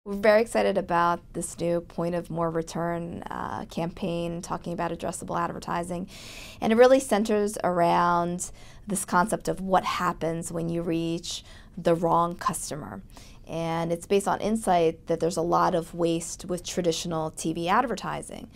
We're very excited about this new point of more return campaign talking about addressable advertising. And it really centers around this concept of what happens when you reach the wrong customer. And it's based on insight that there's a lot of waste with traditional TV advertising.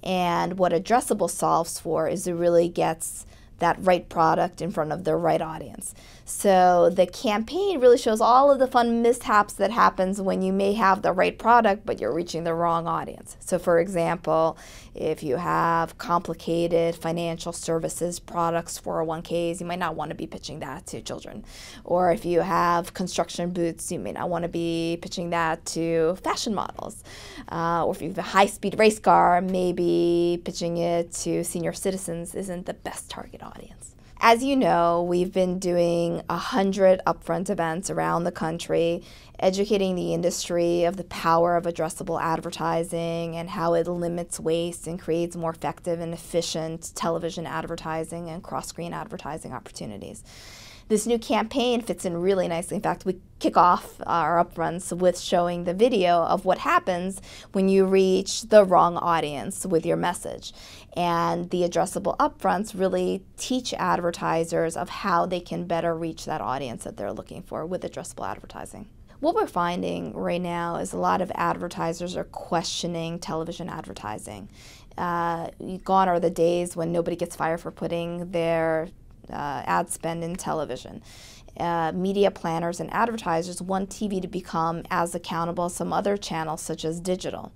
And what Addressable solves for is it really gets that right product in front of the right audience. So the campaign really shows all of the fun mishaps that happens when you may have the right product but you're reaching the wrong audience. So for example, if you have complicated financial services products, 401ks, you might not want to be pitching that to children. Or if you have construction boots, you may not want to be pitching that to fashion models. Or if you have a high-speed race car, maybe pitching it to senior citizens isn't the best target audience. As you know, we've been doing 100 upfront events around the country, educating the industry of the power of addressable advertising and how it limits waste and creates more effective and efficient television advertising and cross-screen advertising opportunities. This new campaign fits in really nicely. In fact, we kick off our upfronts with showing the video of what happens when you reach the wrong audience with your message. And the addressable upfronts really teach advertisers of how they can better reach that audience that they're looking for with addressable advertising. What we're finding right now is a lot of advertisers are questioning television advertising. Gone are the days when nobody gets fired for putting their ad spend in television. Media planners and advertisers want TV to become as accountable as some other channels such as digital.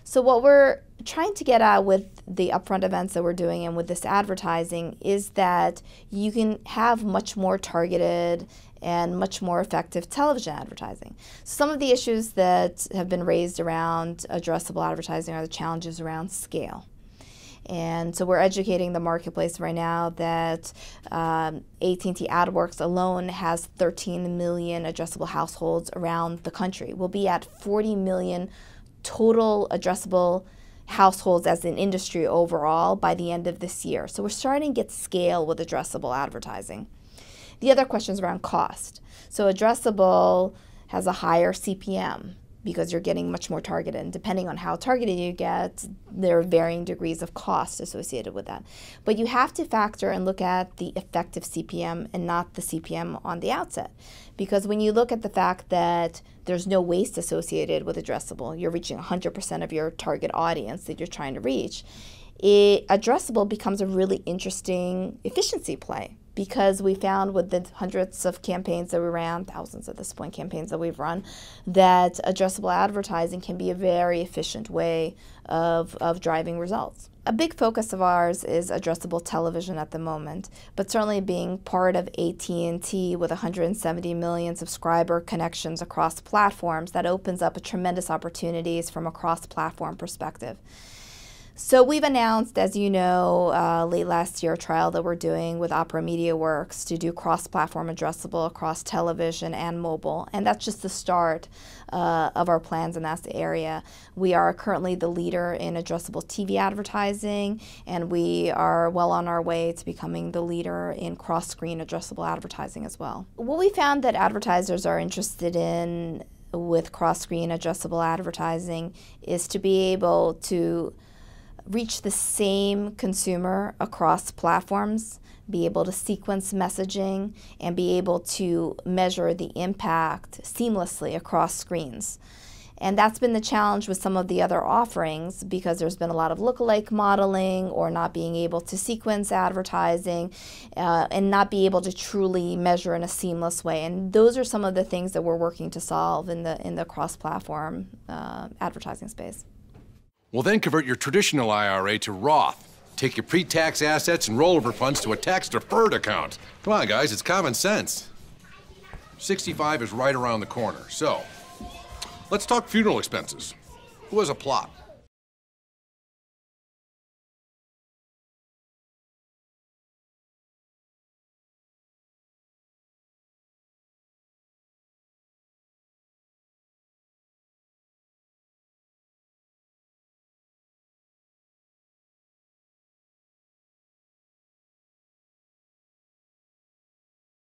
So what we're trying to get at with the upfront events that we're doing and with this advertising is that you can have much more targeted and much more effective television advertising. Some of the issues that have been raised around addressable advertising are the challenges around scale. And so we're educating the marketplace right now that AT&T AdWorks alone has 13 million addressable households around the country. We'll be at 40 million total addressable households as an industry overall by the end of this year. So we're starting to get scale with addressable advertising. The other question is around cost. So addressable has a higher CPM because you're getting much more targeted. And depending on how targeted you get, there are varying degrees of cost associated with that. But you have to factor and look at the effective CPM and not the CPM on the outset. Because when you look at the fact that there's no waste associated with addressable, you're reaching 100% of your target audience that you're trying to reach, addressable becomes a really interesting efficiency play. Because we found with the hundreds of campaigns that we ran, thousands at this point campaigns that we've run, that addressable advertising can be a very efficient way of driving results. A big focus of ours is addressable television at the moment, but certainly being part of AT&T with 170 million subscriber connections across platforms, that opens up a tremendous opportunities from a cross-platform perspective. So we've announced, as you know, late last year, a trial that we're doing with Opera Mediaworks to do cross-platform addressable across television and mobile. And that's just the start of our plans in that area. We are currently the leader in addressable TV advertising, and we are well on our way to becoming the leader in cross-screen addressable advertising as well. What we found that advertisers are interested in with cross-screen addressable advertising is to be able to reach the same consumer across platforms, be able to sequence messaging, and be able to measure the impact seamlessly across screens. And that's been the challenge with some of the other offerings because there's been a lot of lookalike modeling or not being able to sequence advertising and not be able to truly measure in a seamless way. And those are some of the things that we're working to solve in the cross-platform advertising space. Well, then convert your traditional IRA to Roth. Take your pre-tax assets and rollover funds to a tax-deferred account. Come on, guys, it's common sense. 65 is right around the corner, so let's talk funeral expenses. Who has a plot?